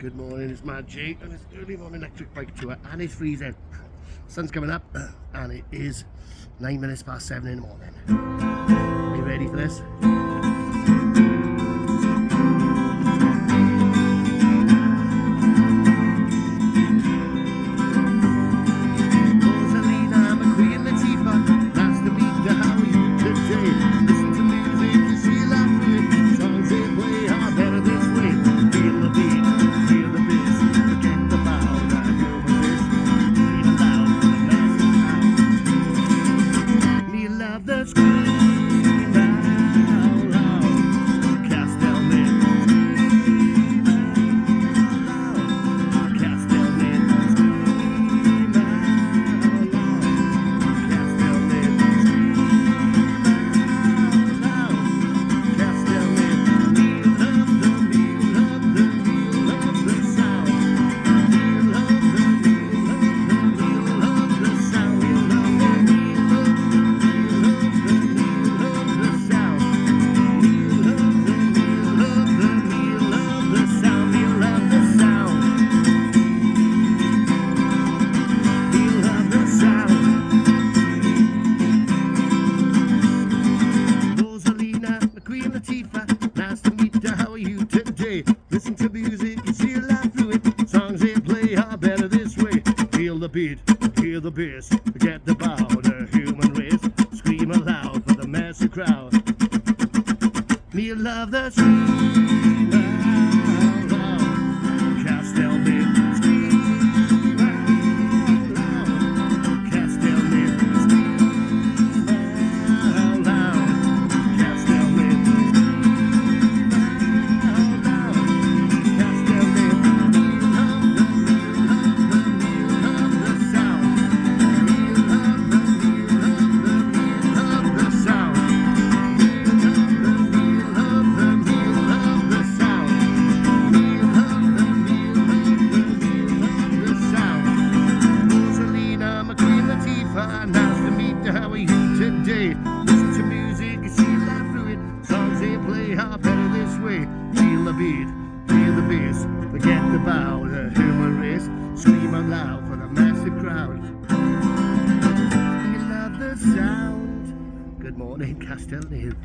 Good morning, it's Mad G and it's early morning electric bike tour and it's freezing. Sun's coming up and it is 9 minutes past 7 in the morning. Are you ready for this? Nice to meet you, how are you today? Listen to music, you see your life through it. Songs they play are better this way. Feel the beat, hear the bass. Forget about the human race. Scream aloud for the massive crowd. Me love the scream out loud. Castellman, scream out loud. Castellman, scream out loud. Castellman. Nice to meet you, how are you today? Listen to music, you see life through it. Songs they play are better this way. Feel the beat, feel the bass. Forget about the human race. Scream out loud for the massive crowd. You love the sound. Good morning, Castellan.